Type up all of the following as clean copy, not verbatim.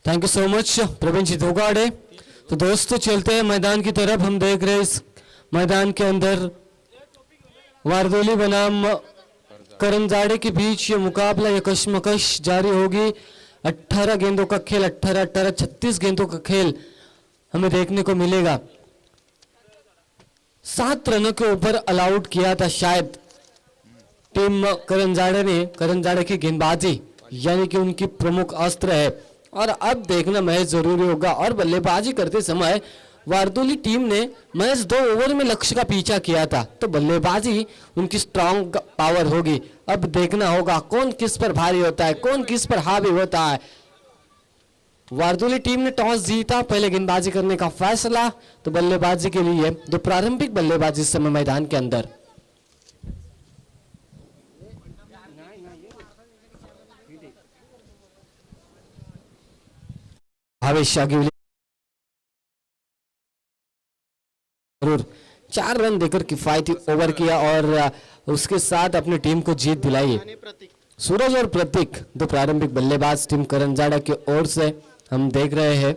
Thank you so much Praveen ji Dhogade. तो दोस्तों चलते हैं मैदान की तरफ। हम देख रहे हैं इस मैदान के अंदर वारदोली बनाम करंजाड़े के बीच ये मुकाबला, ये कशमकश जारी होगी। 18 गेंदों का खेल, 18-18 36 गेंदों का खेल हमें देखने को मिलेगा। 7 रनों के ऊपर अलाउट किया था शायद टीम करंजाड़े ने। करंजाड़े की गेंदबाजी यानी कि उनकी प्रमुख अस्त्र है और अब देखना मैच जरूरी होगा। और बल्लेबाजी करते समय वारदोली टीम ने मैच 2 ओवर में लक्ष्य का पीछा किया था, तो बल्लेबाजी उनकी स्ट्रांग पावर होगी। अब देखना होगा कौन किस पर भारी होता है, कौन किस पर हावी होता है। वारदोली टीम ने टॉस जीता, पहले गेंदबाजी करने का फैसला, तो बल्लेबाजी के लिए जो प्रारंभिक बल्लेबाजी इस समय मैदान के अंदर। भावेश जरूर 4 रन देकर किफायती ओवर किया और उसके साथ अपनी टीम को जीत दिलाई। सूरज और प्रतीक दो प्रारंभिक बल्लेबाज टीम करंजाड़ा की ओर से हम देख रहे हैं।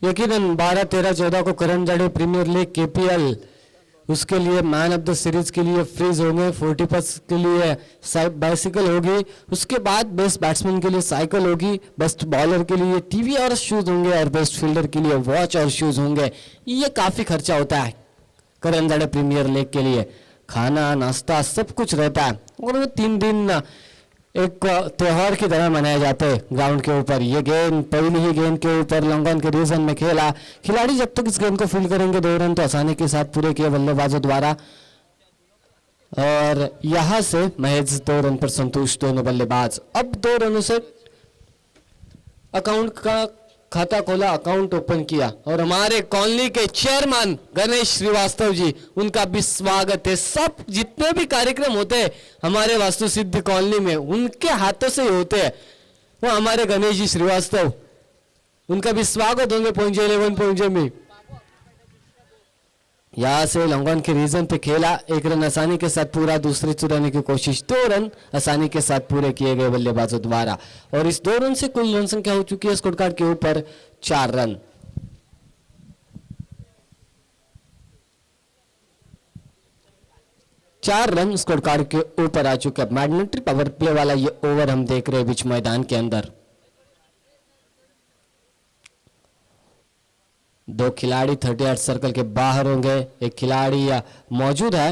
यकीनन 12, 13, 14 को करंजाड़े प्रीमियर लीग केपीएल उसके लिए मैन ऑफ द सीरीज के लिए फ्रीज होंगे। 40+ के लिए बाइसिकल होगी, उसके बाद बेस्ट बैट्समैन के लिए साइकिल होगी, बेस्ट बॉलर के लिए टीवी और शूज होंगे और बेस्ट फील्डर के लिए वॉच और शूज होंगे। ये काफी खर्चा होता है करंजाड़े प्रीमियर लीग के लिए, खाना नाश्ता सब कुछ रहता है और वो 3 दिन एक त्योहार की तरह मनाए जाते हैं ग्राउंड के ऊपर। ये गेंद पहली ही गेंद के ऊपर लॉन्गॉन के रीजन में खेला। खिलाड़ी जब तक इस गेंद को फील्ड करेंगे 2 रन तो आसानी के साथ पूरे किए बल्लेबाजों द्वारा और यहां से महज 2 रन पर संतुष्ट दोनों बल्लेबाज। अब 2 रनों से अकाउंट का खाता खोला, अकाउंट ओपन किया और हमारे कॉलोनी के चेयरमैन गणेश श्रीवास्तव जी, उनका भी स्वागत है। सब जितने भी कार्यक्रम होते हैं हमारे वास्तु सिद्धि कॉलोनी में उनके हाथों से ही होते हैं। वो हमारे गणेश जी श्रीवास्तव, उनका भी स्वागत होंगे पहुंचे 11 पहुंचे में। यहां से लॉन्गॉन के रीजन पे खेला, 1 रन आसानी के साथ पूरा, दूसरे चुराने की कोशिश, 2 रन आसानी के साथ पूरे किए गए बल्लेबाजों द्वारा और इस 2 रन से कुल रन संख्या हो चुकी है स्कोर कार्ड के ऊपर 4 रन। चार रन स्कोर कार्ड के ऊपर आ चुके हैं। मैग्नेटिक पावर प्ले वाला ये ओवर हम देख रहे हैं बीच मैदान के अंदर। 2 खिलाड़ी 38 सर्कल के बाहर होंगे, एक खिलाड़ी मौजूद है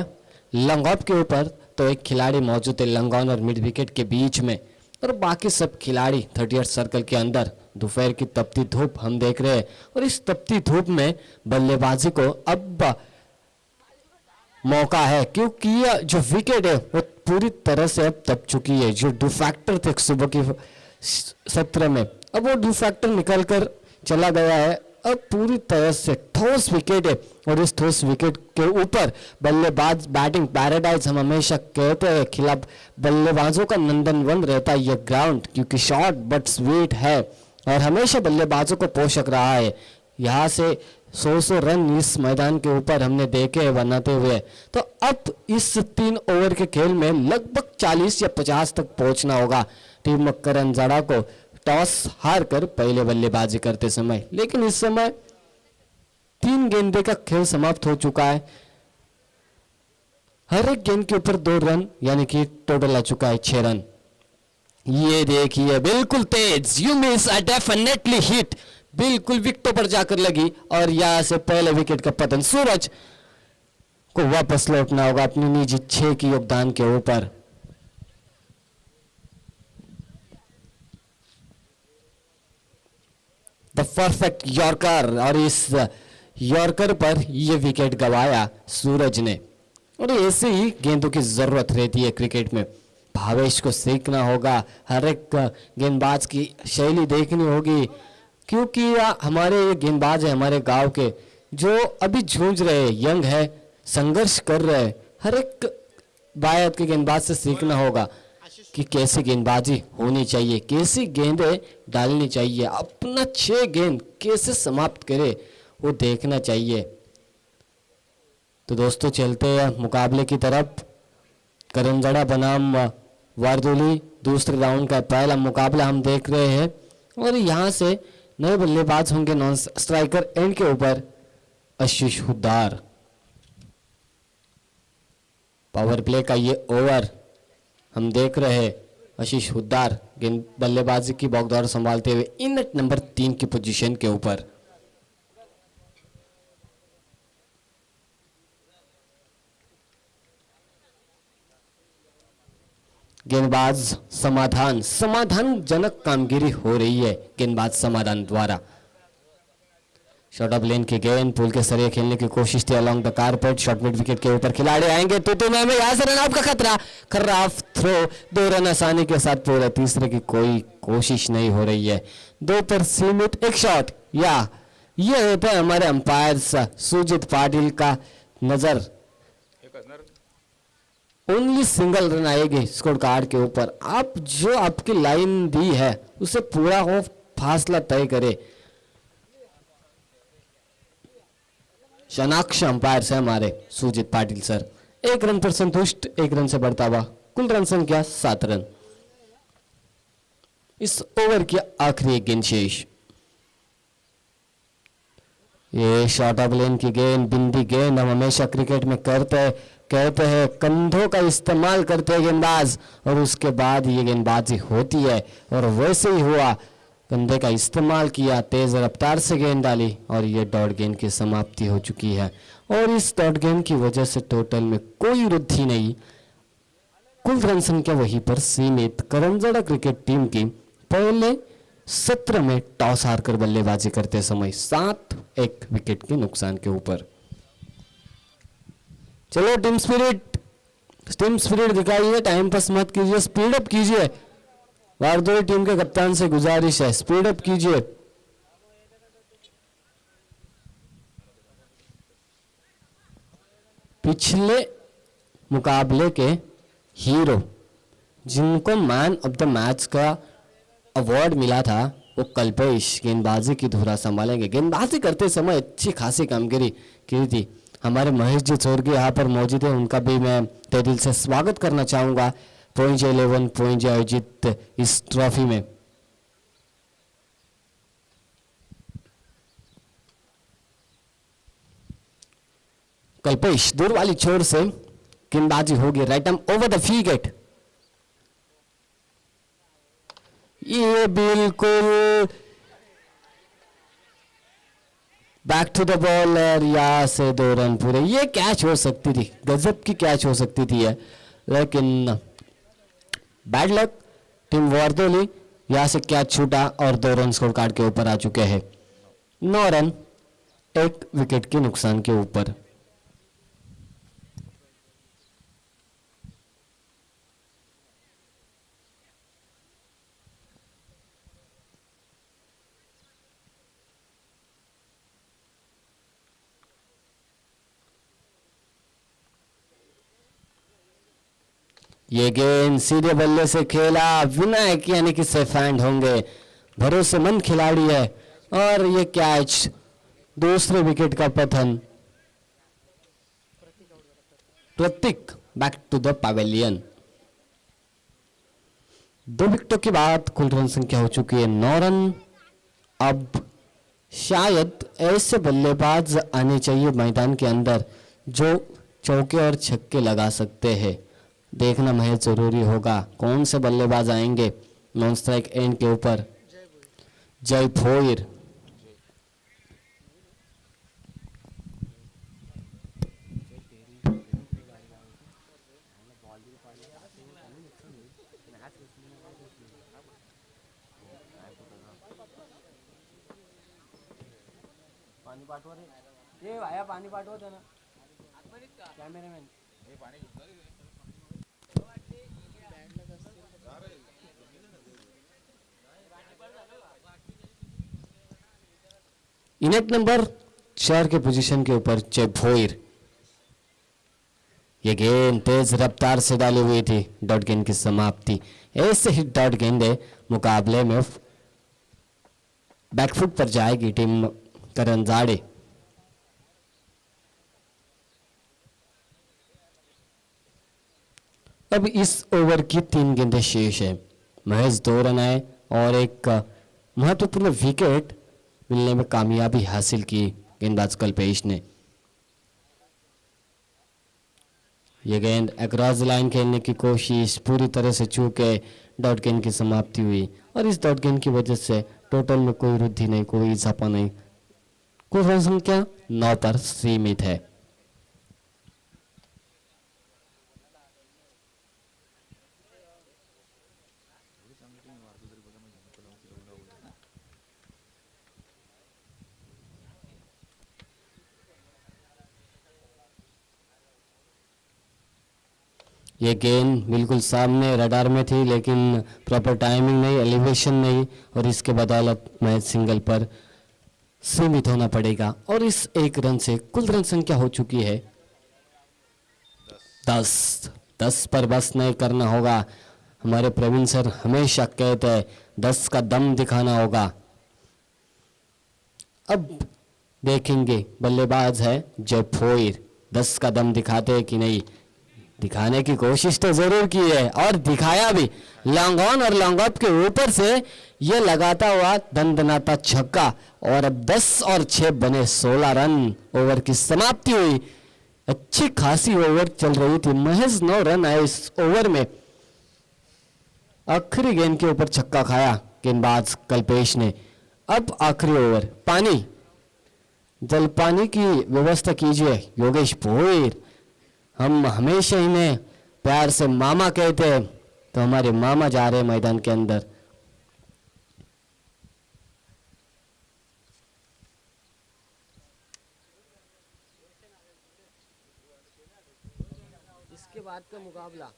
लॉन्ग ऑफ के ऊपर, तो एक खिलाड़ी मौजूद है लॉन्ग ऑन और मिड विकेट के बीच में और बाकी सब खिलाड़ी 38 सर्कल के अंदर। दोपहर की तपती धूप हम देख रहे हैं और इस तपती धूप में बल्लेबाजी को अब मौका है क्योंकि जो विकेट है वो पूरी तरह से अब तप चुकी है। जो डू फैक्टर थे सुबह की सत्र में, अब वो डू फैक्टर निकल कर चला गया है। अब पूरी तरह से ठोस विकेट है और इस ठोस विकेट के ऊपर बल्लेबाज बैटिंग पैराडाइज हम हमेशा कहते हैं। खिलाफ बल्लेबाजों का नंदनवन रहता है ये ग्राउंड क्योंकि शॉर्ट बट स्वीट है और हमेशा बल्लेबाजों को पोषक रहा है। यहाँ से 100 रन इस मैदान के ऊपर हमने देखे बनाते हुए, तो अब इस 3 ओवर के खेल में लगभग 40 या 50 तक पहुंचना होगा टीम करंजाड़ा को टॉस हार कर पहले बल्लेबाजी करते समय। लेकिन इस समय 3 गेंदे का खेल समाप्त हो चुका है, हर एक गेंद के ऊपर 2 रन यानी कि टोटल आ चुका है 6 रन। ये देखिए बिल्कुल तेज, you miss a definitely hit, बिल्कुल विकेटों पर जाकर लगी और यहां से पहले विकेट का पतन। सूरज को वापस लौटना होगा अपनी निजी 6 की योगदान के ऊपर। द परफेक्ट यॉर्कर और इस यॉर्कर पर यह विकेट गवाया सूरज ने और ऐसे ही गेंदों की जरूरत रहती है क्रिकेट में। भावेश को सीखना होगा, हर एक गेंदबाज की शैली देखनी होगी क्योंकि हमारे ये गेंदबाज है हमारे गांव के जो अभी जूझ रहे हैं, यंग है, संघर्ष कर रहे हैं। हर एक भारत के गेंदबाज से सीखना होगा कि कैसी गेंदबाजी होनी चाहिए, कैसी गेंदें डालनी चाहिए, अपना 6 गेंद कैसे समाप्त करे वो देखना चाहिए। तो दोस्तों चलते हैं मुकाबले की तरफ। करंजड़ा बनाम वारदोली दूसरे राउंड का पहला मुकाबला हम देख रहे हैं और यहाँ से नए बल्लेबाज होंगे नॉन स्ट्राइकर एंड के ऊपर आशीष हुड्डार। पावर प्ले का ये ओवर हम देख रहे हैं आशीष हुड्डार गेंद बल्लेबाजी की बौखलाहट संभालते हुए इन नेट नंबर 3 की पोजीशन के ऊपर। गेंदबाज समाधानजनक कामगिरी हो रही है गेंदबाज समाधान द्वारा। शॉर्ट ऑफ लेन की गेंद पुल के सरिए खेलने की कोशिश थी along the carpet. Short mid wicket के ऊपर खिलाड़ी आएंगे तो में यहां से रन आउट का खतरा। खराब थ्रो, 2 रन आसानी के साथ पूरा। तीसरे की कोई कोशिश नहीं हो रही है। 2 पर सीमित एक शॉट। या ये होता है हमारे अंपायर सुजीत पाटिल का नजर। ओनली सिंगल रन आएगी स्कोर कार्ड के ऊपर। आप जो आपकी लाइन दी है उसे पूरा हो, फासला तय करे। शनाक्ष अंपायर से हमारे सुजीत पाटिल सर। 1 रन पर संतुष्ट, 1 रन से बढ़ता हुआ कुल रन संख्या 7 रन। इस ओवर की आखिरी गेंद शेष। ये शॉर्ट ऑफ लेन की गेंद, बिंदी गेंद हम हमेशा क्रिकेट में कहते हैं कंधों का इस्तेमाल करते हैं गेंदबाज और उसके बाद ये गेंदबाजी होती है और वैसे ही हुआ। कंधे का इस्तेमाल किया, तेज रफ्तार से गेंद डाली और ये डॉट गेंद की समाप्ति हो चुकी है। और इस डॉट गेंद की वजह से टोटल में कोई वृद्धि नहीं, कुल रन संख्या वहीं पर सीमित। करंजड़ा क्रिकेट टीम की पहले सत्र में टॉस हारकर बल्लेबाजी करते समय 7-1 विकेट के नुकसान के ऊपर। चलो टीम स्पिरिट दिखाइए, टाइम पास मत कीजिए, स्पीड अप कीजिए। वारदोली टीम के कप्तान से गुजारिश है, स्पीड अप कीजिए। पिछले मुकाबले के हीरो जिनको मैन ऑफ द मैच का अवार्ड मिला था वो कल्पेश गेंदबाजी की धुरा संभालेंगे। गेंदबाजी करते समय अच्छी खासी कामगिरी की थी। हमारे महेश जी चौरगी यहाँ पर मौजूद है, उनका भी मैं तहे दिल से स्वागत करना चाहूंगा पॉइंट 11 पॉइंट आयोजित इस ट्रॉफी में। कल्पेश दूर वाली छोर से गेंदबाजी होगी, right arm over the wicket. ये बिल्कुल बैक टू द बॉलर, यहां से 2 रन पूरे। ये कैच हो सकती थी, गजब की कैच हो सकती थी है, लेकिन बैड लक टीम वारदोली। यहां से कैच छूटा और 2 रन स्कोर कार्ड के ऊपर आ चुके हैं। 9 रन 1 विकेट के नुकसान के ऊपर। ये गेंद सीधे बल्ले से खेला, विनायक यानी कि सेफ हैंड होंगे, भरोसेमंद खिलाड़ी है। और ये कैच, दूसरे विकेट का पतन। प्रतीक बैक टू द पवेलियन। 2 विकेटों के बाद कुल रन संख्या हो चुकी है 9 रन। अब शायद ऐसे बल्लेबाज आने चाहिए मैदान के अंदर जो चौके और छक्के लगा सकते हैं। देखना महज जरूरी होगा कौन से बल्लेबाज आएंगे नॉन स्ट्राइक एंड के ऊपर। जय भोईर, पानी पाठवा रे, ये भाया पाणी पाठवा त्यांना, कॅमेरामॅन हे पाणी घेतलं रे। इनेट नंबर 4 के पोजीशन के ऊपर जय भोईर। ये गेंद तेज रफ्तार से डाली हुई थी, डॉट गेंद की समाप्ति। ऐसे ही डॉट गेंदे मुकाबले में बैकफुट पर जाएगी टीम करंजाड़े। अब इस ओवर की 3 गेंदें शेष है, महज 2 रन आए और एक महत्वपूर्ण विकेट मिलने में कामयाबी हासिल की गेंदबाज कल्पेश ने। यह गेंद अक्रॉस लाइन खेलने की कोशिश पूरी तरह से चूके डॉट गेंद की समाप्ति हुई और इस डॉट गेंद की वजह से टोटल में कोई वृद्धि नहीं, कोई इजाफा नहीं, कुल रन संख्या 9 पर सीमित है। ये गेंद बिल्कुल सामने रडार में थी, लेकिन प्रॉपर टाइमिंग नहीं, एलिवेशन नहीं और इसके बदौलत मैच सिंगल पर सीमित होना पड़ेगा। और इस 1 रन से कुल रन संख्या हो चुकी है 10। 10 पर बस नहीं करना होगा। हमारे प्रवीण सर हमेशा कहते हैं 10 का दम दिखाना होगा। अब देखेंगे बल्लेबाज है जयफोर 10 का दम दिखाते हैं कि नहीं। दिखाने की कोशिश तो जरूर की है और दिखाया भी, लॉन्ग ऑन और लॉन्ग ऑफ के ऊपर से यह लगाता हुआ दंदनाता छक्का और अब 10 और 6 बने 16 रन। ओवर की समाप्ति हुई। अच्छी खासी ओवर चल रही थी, महज 9 रन आए इस ओवर में। आखिरी गेंद के ऊपर छक्का खाया गेंदबाज कल्पेश ने। अब आखिरी ओवर, पानी, जल पानी की व्यवस्था कीजिए योगेश भोईर। हम हमेशा इन्हें प्यार से मामा कहते हैं, तो हमारे मामा जा रहे हैं मैदान के अंदर। इसके बाद का मुकाबला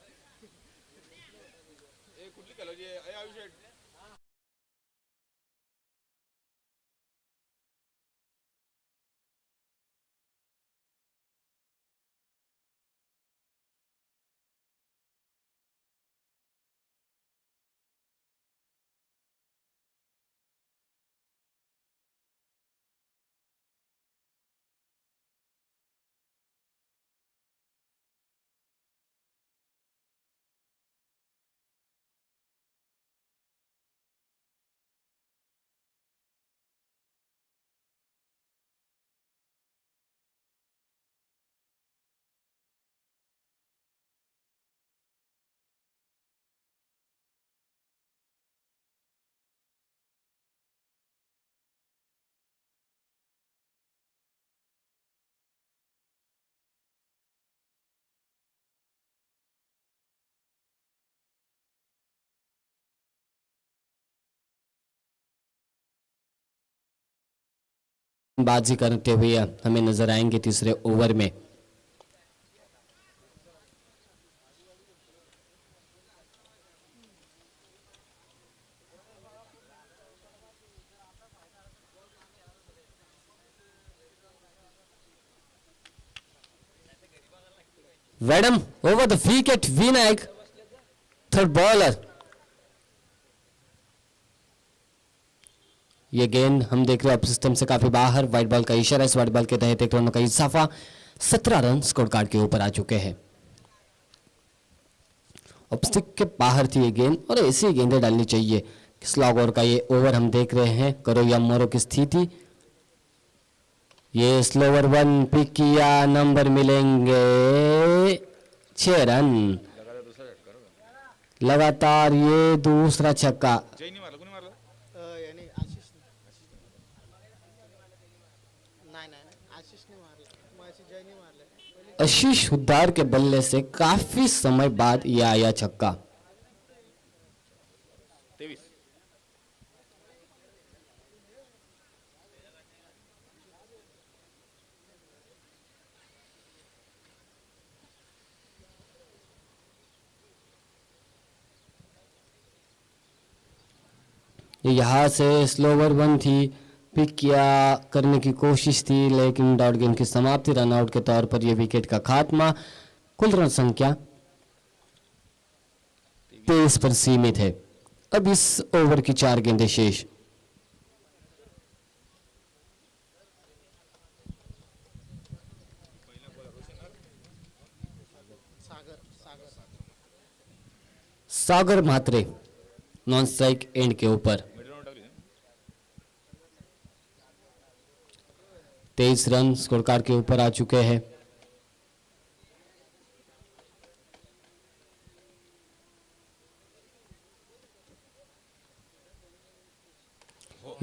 बाजी करते हुए हमें नजर आएंगे तीसरे ओवर में। Vedam over the wicket, Vinayak, third bowler. ये गेंद हम देख रहे हैं अब सिस्टम से काफी बाहर, व्हाइट बॉल का इशारा, इस व्हाइट बॉल के तहत 1 रन का इजाफा, 17 रन स्कोर कार्ड के ऊपर आ चुके हैं। अब स्टिक के बाहर थी ये गेंद और ऐसी गेंदें डालनी चाहिए। स्लॉग ओवर का ये ओवर हम देख रहे हैं, करो या मरो की स्थिति। ये स्लोवर 1 पिक किया, नंबर मिलेंगे 6 रन लगातार। ये दूसरा छक्का, आशीष हुद्दार के बल्ले से काफी समय बाद यह आया छक्का। यहां से स्लोवर 1 थी, पिक किया करने की कोशिश थी, लेकिन डॉट गेंद की समाप्ति, रनआउट के तौर पर यह विकेट का खात्मा। कुल रन संख्या 23 पर सीमित है। अब इस ओवर की 4 गेंदें शेष। सागर म्हात्रे नॉन स्ट्राइक एंड के ऊपर 23 रन स्कोर कार्ड के ऊपर आ चुके हैं।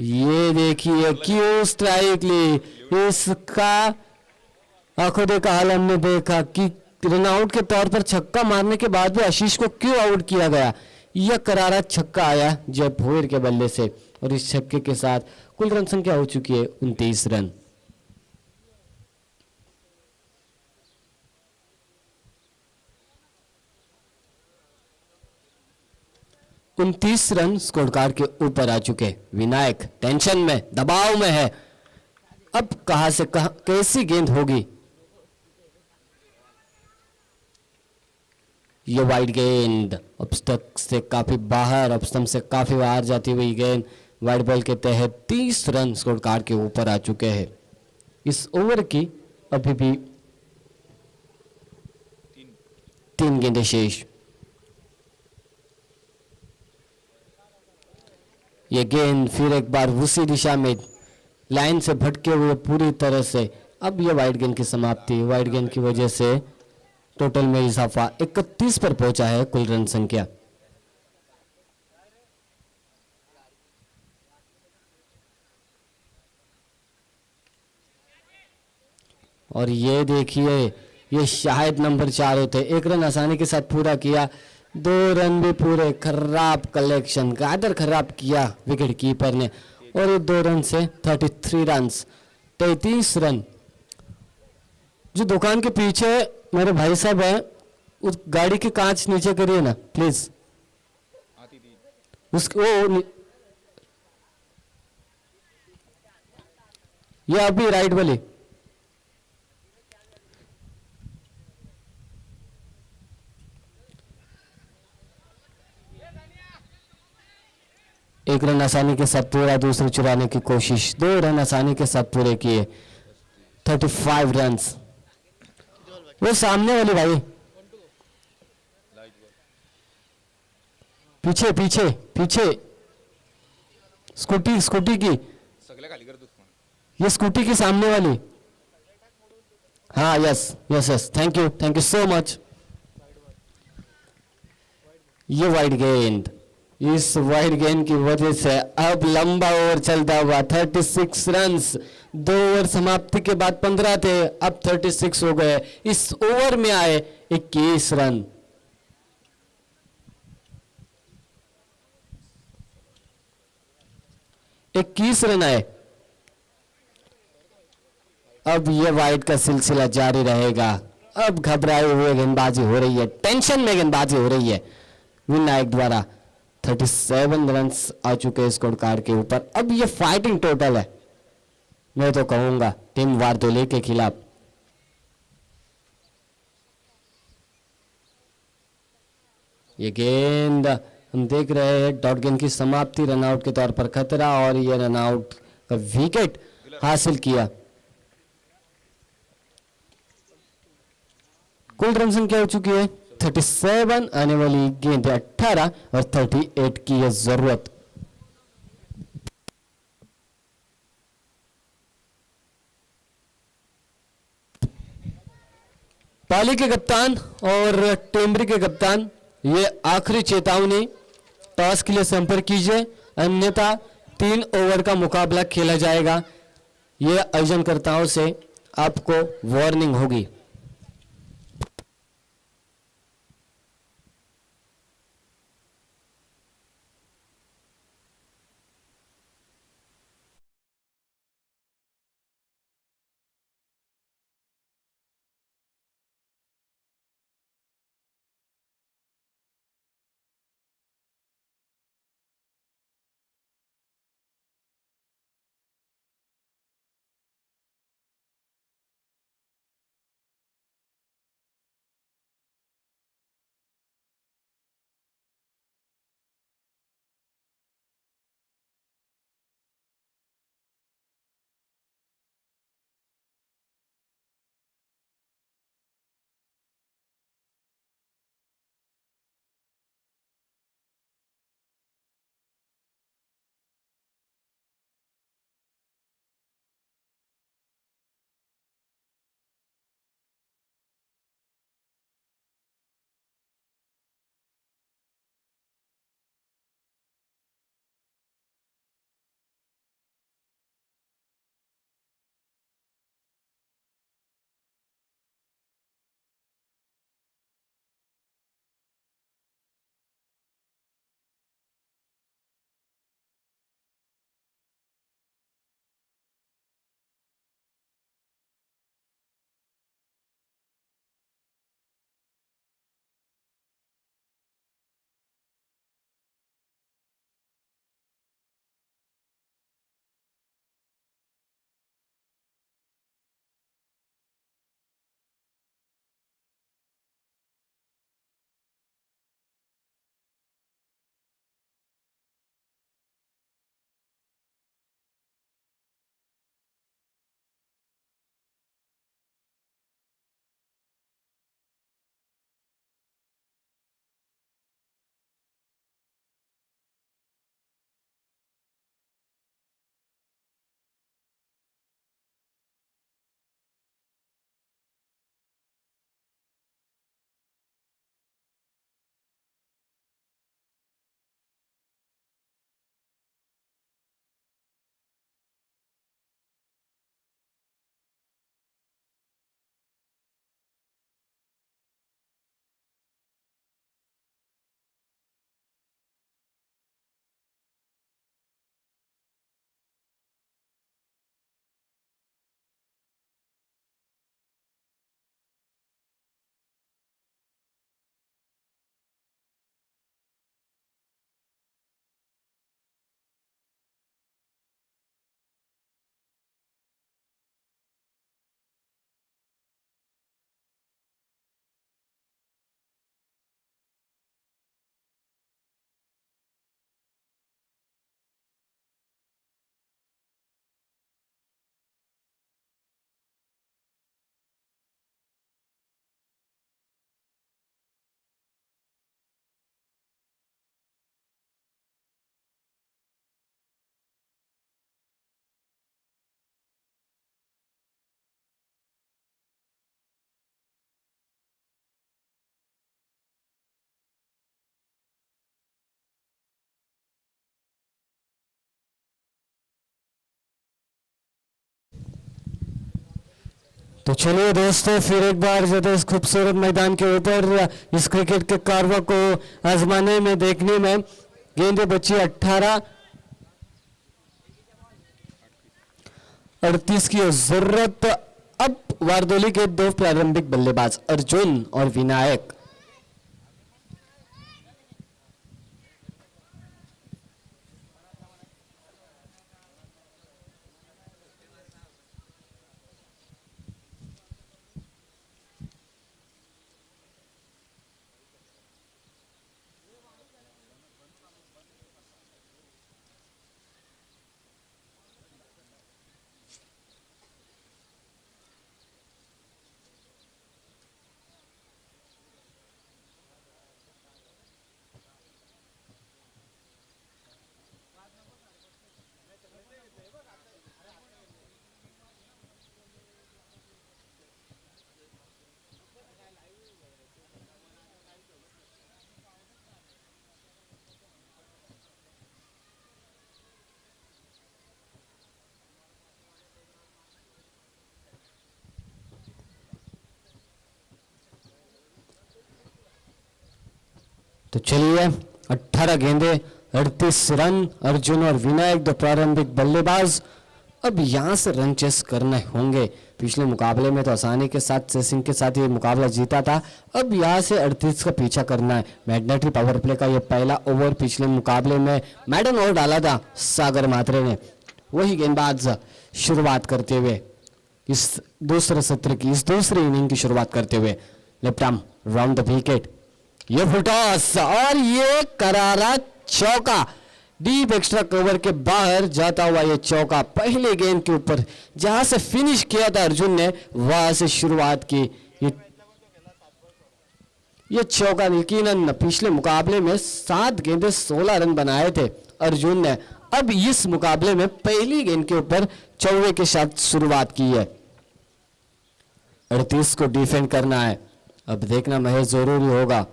ये देखिए क्यों स्ट्राइक ली, इसका आंखों देखा हाल हमने देखा कि रनआउट के तौर पर छक्का मारने के बाद भी आशीष को क्यों आउट किया गया। यह करारा छक्का आया जब भोयर के बल्ले से, और इस छक्के के साथ कुल रन संख्या हो चुकी है 29 रन। उनतीस रन स्कोर कार्ड के ऊपर आ चुके। विनायक टेंशन में, दबाव में है। अब कहां से कैसी गेंद होगी। ये वाइड गेंद अब स्टक से काफी बाहर, अब स्टंप से काफी बाहर जाती हुई गेंद वाइड बॉल के तहत 30 रन स्कोर कार्ड के ऊपर आ चुके हैं। इस ओवर की अभी भी 3 गेंदें शेष। ये गेंद फिर एक बार उसी दिशा में लाइन से भटके हुए पूरी तरह से, अब ये वाइड गेंद की समाप्ति। वाइड गेंद की वजह से टोटल में इजाफा 31 पर पहुंचा है कुल रन संख्या। और ये देखिए, ये शायद नंबर 4 होते। 1 रन आसानी के साथ पूरा किया, 2 रन भी पूरे। खराब कलेक्शन, गादर खराब किया विकेट कीपर ने, और ये 2 रन से 33 रन, 33 रन। जो दुकान के पीछे मेरे भाई साहब हैं, उस गाड़ी के कांच नीचे करिए ना प्लीज। उसको ये अभी राइट वाली। एक रन आसानी के साथ पूरा, दूसरे चुराने की कोशिश। 2 रन आसानी के साथ पूरे किए, 35 रन। वो सामने वाली भाई, पीछे पीछे पीछे, स्कूटी स्कूटी की, ये स्कूटी की सामने वाली। हाँ yes yes yes, thank you so much. ये वाइड गेंद, इस वाइड गेंद की वजह से अब लंबा ओवर चलता हुआ 36 रन। 2 ओवर समाप्ति के बाद 15 थे, अब 36 हो गए। इस ओवर में आए 21 रन। इक्कीस रन आए। अब यह वाइड का सिलसिला जारी रहेगा। अब घबराए हुए गेंदबाजी हो रही है, टेंशन में गेंदबाजी हो रही है विनायक द्वारा। 37 रन आ चुके हैं स्कोर कार्ड के ऊपर। अब ये फाइटिंग टोटल है, मैं तो कहूंगा टीम वारदोले के खिलाफ। ये गेंद हम देख रहे हैं, डॉट गेंद की समाप्ति, रनआउट के तौर पर खतरा, और ये रनआउट का विकेट हासिल किया। कुल रन संख्या हो चुकी है 37, आने वाली गेंद 18 और 38 की है जरूरत। पाली के कप्तान और टेम्बरी के कप्तान, ये आखिरी चेतावनी, टॉस के लिए संपर्क कीजिए, अन्यथा 3 ओवर का मुकाबला खेला जाएगा। ये आयोजनकर्ताओं से आपको वार्निंग होगी। तो चलिए दोस्तों, फिर एक बार जो इस खूबसूरत मैदान के ऊपर इस क्रिकेट के कारवा को आजमाने में, देखने में, गेंदे बची 18-38 की जरूरत। अब वारदोली के दो प्रारंभिक बल्लेबाज अर्जुन और विनायक। तो चलिए, 18 गेंदे 38 रन। अर्जुन और विनायक दो प्रारंभिक बल्लेबाज। अब यहां से रन चेस करने होंगे। पिछले मुकाबले में तो आसानी के साथ चेसिंग के साथ ये मुकाबला जीता था। अब यहां से 38 का पीछा करना है। मैग्नेटिक पावर प्ले का ये पहला ओवर पिछले मुकाबले में मैडन ओवर डाला था सागर मात्रे ने। वही गेंदबाज शुरुआत करते हुए इस दूसरे सत्र की, इस दूसरी इनिंग की शुरुआत करते हुए left arm round the wicket. ये फुल टॉस और ये करारा चौका, डीप एक्स्ट्रा कवर के बाहर जाता हुआ ये चौका। पहले गेंद के ऊपर जहां से फिनिश किया था अर्जुन ने, वहां से शुरुआत की। ये चौका यकीनन पिछले मुकाबले में 7 गेंदे 16 रन बनाए थे अर्जुन ने। अब इस मुकाबले में पहली गेंद के ऊपर चौके के साथ शुरुआत की है। 38 को डिफेंड करना है। अब देखना महेश जरूरी होगा।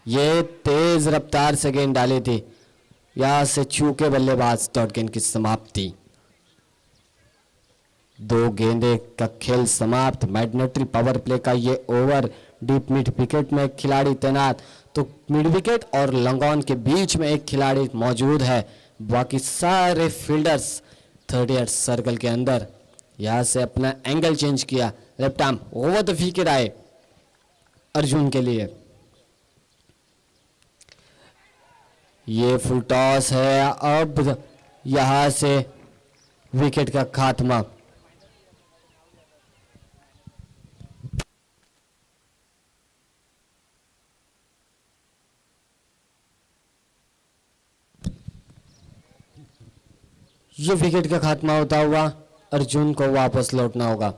ये तेज रफ्तार से गेंद डाली थी, यहां से चूके बल्लेबाज, डॉट गेंद की समाप्ति। 2 गेंदे का खेल समाप्त। मैग्नेटरी पावर प्ले का ये ओवर। डीप मिड विकेट में एक खिलाड़ी तैनात, तो मिड विकेट और लंगॉन के बीच में एक खिलाड़ी मौजूद है। बाकी सारे फील्डर्स 38 सर्कल के अंदर। यहां से अपना एंगल चेंज किया। Left arm over the wicket आए अर्जुन के लिए। ये फुल टॉस है। अब यहां से विकेट का खात्मा। ये विकेट का खात्मा होता हुआ अर्जुन को वापस लौटना होगा।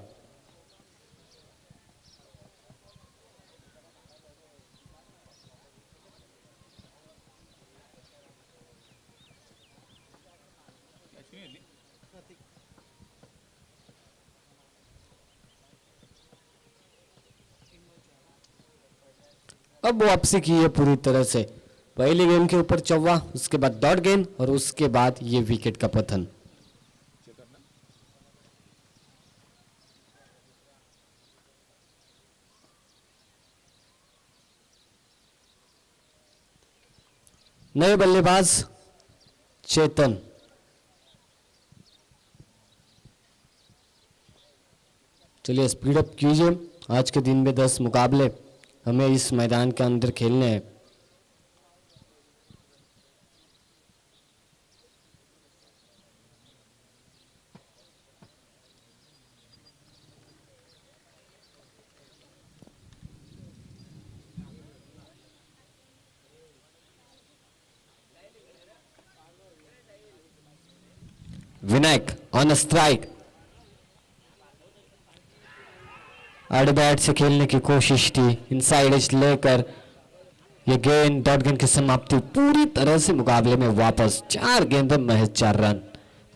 अब वापसी की है पूरी तरह से। पहली गेंद के ऊपर चौवा, उसके बाद डॉट गेंद और उसके बाद ये विकेट का पतन। नए बल्लेबाज चेतन। चलिए स्पीड अप कीजिए। आज के दिन में 10 मुकाबले हमें इस मैदान के अंदर खेलने हैं। Vinayak on strike. आड़े बैट से खेलने की कोशिश थी, इनसाइड एज लेकर ये गेंद, डॉट गेंद की समाप्ति। पूरी तरह से मुकाबले में वापस। 4 गेंदों महज 4 रन।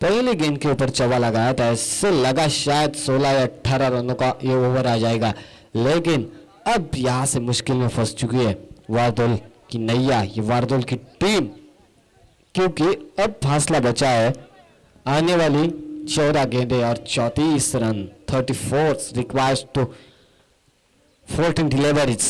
पहले गेंद के ऊपर चौवा लगाया था, इससे लगा शायद 16 या 18 रनों का ये ओवर आ जाएगा, लेकिन अब यहां से मुश्किल में फंस चुकी है वारदोल की नैया, ये वारदोल की टीम, क्योंकि अब फासला बचा है आने वाली 14 गेंदें और 34 रन। 34 requires to 14 deliveries.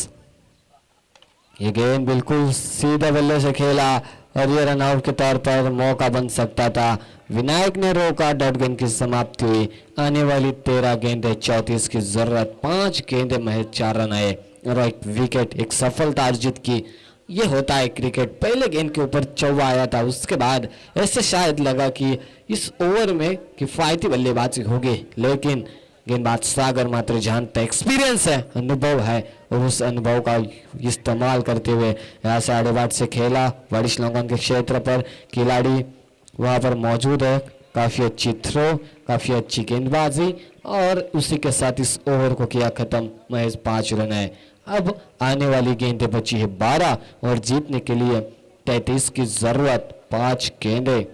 ये गेंद बिल्कुल सीधा बल्ले से खेला और ये रन आउट के तौर पर मौका बन सकता था। विनायक ने रोका, डॉट गेंद की समाप्ति हुई। आने वाली 13 गेंदें 34 की जरूरत, 5 गेंदें महज 4 रन आए और एक विकेट, एक सफलता अर्जित की। ये होता है क्रिकेट। पहले गेंद के ऊपर चौवा आया था, उसके बाद ऐसे शायद लगा कि इस ओवर में किफायती बल्लेबाजी होगी, लेकिन गेंदबाज सागर मात्र जानता, एक्सपीरियंस है, अनुभव है और उस अनुभव का इस्तेमाल करते हुए यहाँ से आड़ेबाट से खेला। वरिष्ठ लॉन्गॉन के क्षेत्र पर खिलाड़ी वहाँ पर मौजूद है। काफ़ी अच्छी थ्रो, काफ़ी अच्छी गेंदबाजी और उसी के साथ इस ओवर को किया खत्म। महज 5 रन है। अब आने वाली गेंदें बची है 12 और जीतने के लिए 33 की जरूरत। 5 गेंदें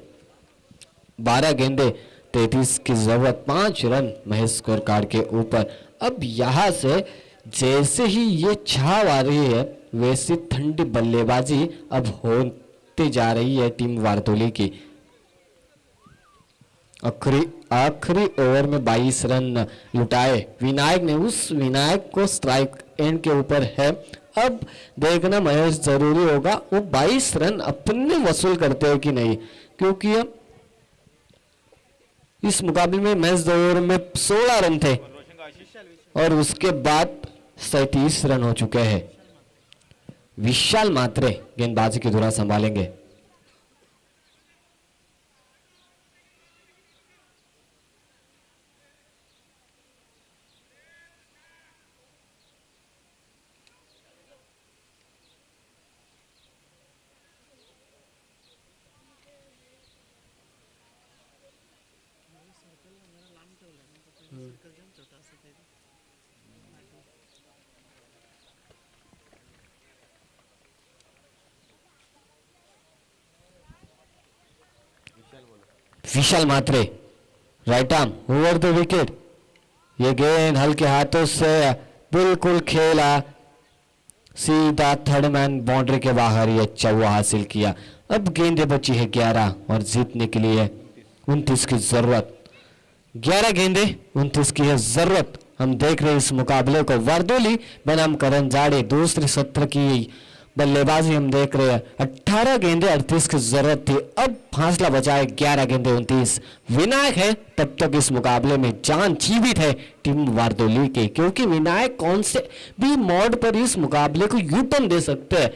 12 गेंदें 33 की जरूरत, 5 रन महज स्कोर कार्ड के ऊपर। अब यहां से जैसे ही ये छाव आ रही है वैसी ठंडी बल्लेबाजी अब होती जा रही है टीम वारदोली की। आखिरी ओवर में 22 रन लुटाए विनायक ने। उस विनायक को स्ट्राइक एंड के ऊपर है। अब देखना महज जरूरी होगा वो 22 रन अपने वसूल करते हैं कि नहीं, क्योंकि इस मुकाबले में मैच 2 ओवर में 16 रन थे और उसके बाद 37 रन हो चुके हैं। विशाल मात्रे गेंदबाजी की धुरा संभालेंगे। Vishal Mhatre right arm over the wicket. ये गेंद हल्के हाथों से बिल्कुल खेला, सीधा थर्ड मैन बाउंड्री के बाहर ये चौवा हासिल किया। अब गेंदें बची है 11 और जीतने के लिए 29 की जरूरत। 11 गेंदें 29 की है जरूरत। हम देख रहे हैं इस मुकाबले को। वारदोली बनाम करण जाड़े दूसरे सत्र की बल्लेबाजी हम देख रहे हैं। 18 गेंदें 38 की जरूरत थी, अब फासला बचाए 11 गेंदें 29। विनायक है तब तक इस मुकाबले में जान जीवित है टीम वारदोली के, क्योंकि विनायक कौन से भी मोड पर इस मुकाबले को यूटर्न दे सकते हैं।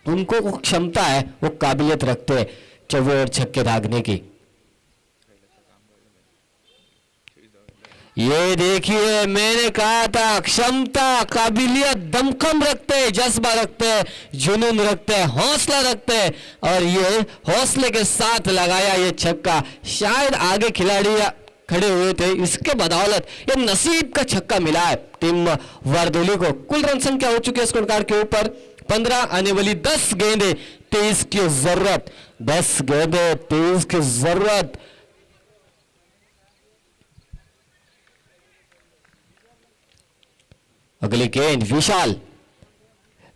उनको वो क्षमता है, वो काबिलियत रखते हैं चौवे और छक्के दागने की। ये देखिए, मैंने कहा था क्षमता, काबिलियत, दमखम रखते हैं, जज्बा रखते हैं, जुनून रखते हैं, हौसला रखते हैं और ये हौसले के साथ लगाया ये छक्का। शायद आगे खिलाड़ी खड़े हुए थे, इसके बदौलत ये नसीब का छक्का मिला है टीम वारदोली को। कुल रन संख्या हो चुकी है स्कोर कार्ड के ऊपर 15। आने वाली 10 गेंदें 23 की जरूरत। 10 गेंदें 23 की जरूरत। अगली गेंद विशाल,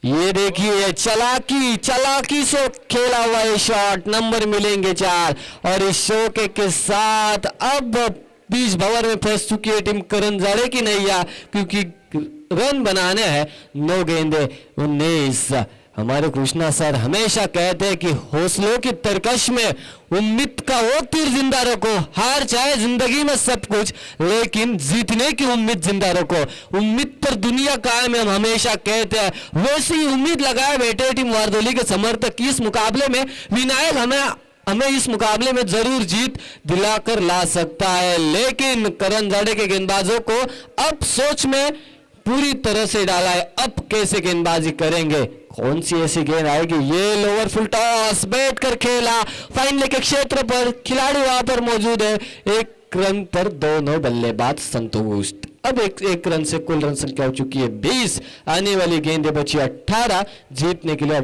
ये देखिए चालाकी से खेला हुआ ये शॉट, नंबर मिलेंगे 4 और इस शौके के साथ अब बीच भंवर में फंस चुकी है टीम करण जाड़े की नैया, क्योंकि रन बनाने हैं 9 गेंदे 19। हमारे कृष्णा सर हमेशा कहते हैं कि हौसलों की तरकश में उम्मीद का वो तीर जिंदा रखो। हार चाहे जिंदगी में सब कुछ, लेकिन जीतने की उम्मीद जिंदा रखो। उम्मीद पर दुनिया कायम है, हम हमेशा कहते हैं। वैसे ही उम्मीद लगाए बैठे टीम वारदोली के समर्थक इस मुकाबले में विनायक हमें इस मुकाबले में जरूर जीत दिलाकर ला सकता है, लेकिन करण जाड़े के गेंदबाजों को अब सोच में पूरी तरह से डाला है। अब कैसे गेंदबाजी करेंगे, कौन सी ऐसी गेंद आएगी। ये लोअर फुल टॉस बैठ कर खेला, फाइन लेग के क्षेत्र पर खिलाड़ी वहां पर मौजूद है। 1 रन पर दोनों बल्लेबाज संतुष्ट। अब एक रन से कुल रन संख्या हो चुकी है 20। आने वाली गेंदें बची 18, जीतने के लिए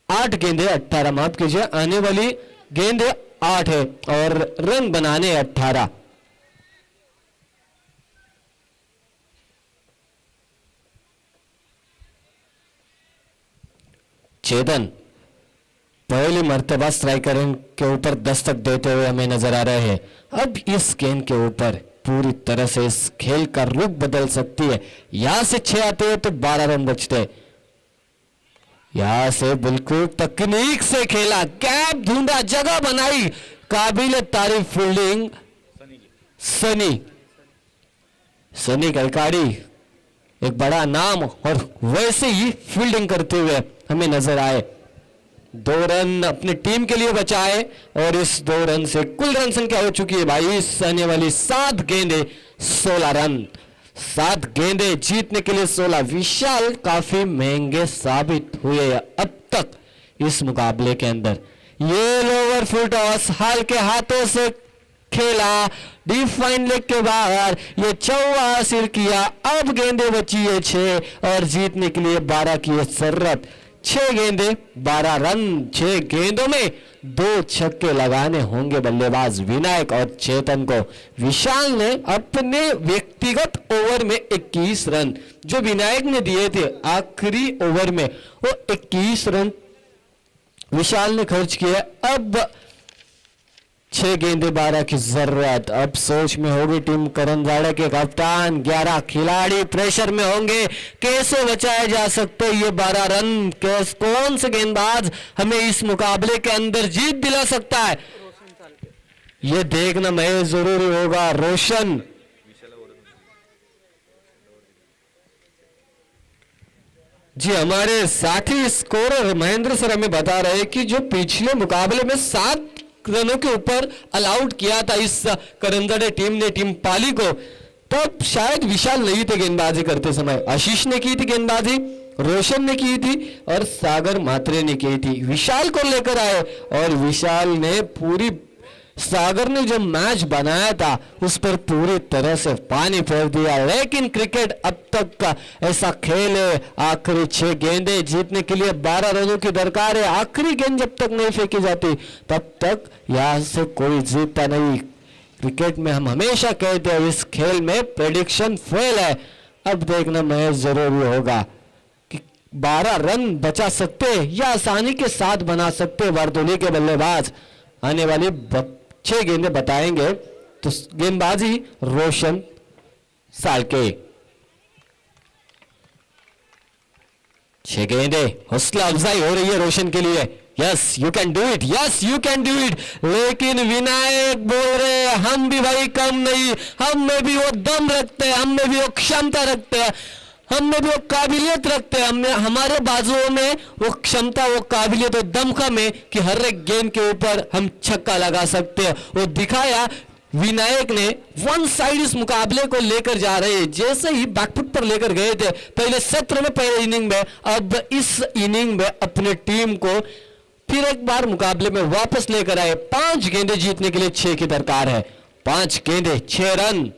8 गेंदें 18, माफ कीजिए, आने वाली गेंदें 8 है और रन बनाने 18। चेतन पहली मर्तबा स्ट्राइकर के ऊपर दस्तक देते हुए हमें नजर आ रहे हैं। अब इस गेंद के ऊपर पूरी तरह से इस खेल का रुख बदल सकती है। यहां से 6 आते हैं तो 12 रन बचते हैं। यहां से बिल्कुल तकनीक से खेला, गैप ढूंढा, जगह बनाई, काबिल तारीफ फील्डिंग सनी कलकारी, एक बड़ा नाम, और वैसे ही फील्डिंग करते हुए हमें नजर आए। 2 रन अपनी टीम के लिए बचाए और इस 2 रन से कुल रन संख्या हो चुकी है भाई इस आने वाली 7 गेंदे 16 रन। 7 गेंदे जीतने के लिए 16। विशाल काफी महंगे साबित हुए अब तक इस मुकाबले के अंदर। ये लोअर फुल टॉस हाल के हाथों से खेला, डिफाइन लेग के बाहर, ये चौवा सिर किया। अब गेंदे बची है 6 और जीतने के लिए 12 की है जरूरत। 6 गेंदे 12 रन। 6 गेंदों में 2 छक्के लगाने होंगे बल्लेबाज विनायक और चेतन को। विशाल ने अपने व्यक्तिगत ओवर में 21 रन जो विनायक ने दिए थे आखिरी ओवर में, वो 21 रन विशाल ने खर्च किया। अब 6 गेंदे 12 की जरूरत। अब सोच में होगी टीम करंजाड़े के कप्तान। 11 खिलाड़ी प्रेशर में होंगे, कैसे बचाए जा सकते ये 12 रन। कौन से गेंदबाज हमें इस मुकाबले के अंदर जीत दिला सकता है, ये देखना मैं जरूरी होगा। रोशन जी, हमारे साथी स्कोरर महेंद्र सर हमें बता रहे हैं कि जो पिछले मुकाबले में 7 रनों के ऊपर अलाउड किया था इस करंजाड़े टीम ने टीम पाली को, तब शायद विशाल नहीं थे गेंदबाजी करते समय। आशीष ने की थी गेंदबाजी, रोशन ने की थी और सागर मात्रे ने की थी। विशाल को लेकर आए और विशाल ने पूरी, सागर ने जो मैच बनाया था उस पर पूरी तरह से पानी फेर दिया। लेकिन क्रिकेट अब तक का ऐसा खेल है, आखिरी 6 गेंदे जीतने के लिए 12 रनों की दरकार है। आखिरी गेंद जब तक नहीं फेंकी जाती तब तक यहां से कोई जीतता नहीं। क्रिकेट में हम हमेशा कहते हैं इस खेल में प्रेडिक्शन फेल है। अब देखना मैच जरूरी होगा कि 12 रन बचा सकते या आसानी के साथ बना सकते बारदोली के बल्लेबाज। आने वाली 6 गेंदें बताएंगे। तो गेंदबाजी रोशन सालके। 6 गेंदें, हौसला अफजाई हो रही है रोशन के लिए। Yes you can do it, yes you can do it. लेकिन विनायक बोल रहे हैं हम भी भाई कम नहीं, हम में भी वो दम रखते हैं, हम में भी वो क्षमता रखते हैं, हम में भी वो काबिलियत रखते हैं। हमने हमारे बाजुओं में वो क्षमता, वो काबिलियत और दम कम है कि हर एक गेंद के ऊपर हम छक्का लगा सकते हैं। वो दिखाया विनायक ने। वन साइड इस मुकाबले को लेकर जा रहे हैं, जैसे ही बैकफुट पर लेकर गए थे पहले सत्र में, पहले इनिंग में। अब इस इनिंग में अपने टीम को फिर एक बार मुकाबले में वापस लेकर आए। 5 गेंदे जीतने के लिए 6 की दरकार है। 5 गेंदे 6 रन।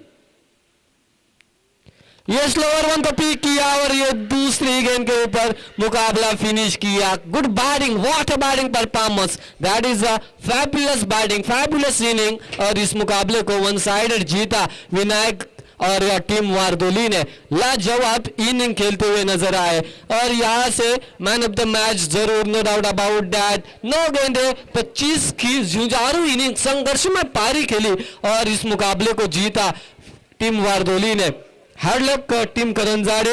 ये स्लोअर वन को पीक किया और ये दूसरी गेंद के ऊपर मुकाबला फिनिश किया। Good batting, what a batting performance, that is a fabulous batting, fabulous inning. और इस मुकाबले को वन साइडेड जीता विनायक और टीम वारदोली ने। लाजवाब इनिंग खेलते हुए नजर आए और यहां से मैन ऑफ द मैच जरूर, नो डाउट अबाउट दैट। 9 गेंदे 25 की जुझारू इनिंग, संघर्ष में पारी खेली और इस मुकाबले को जीता टीम वारदोली ने। Hard luck team Karanjade.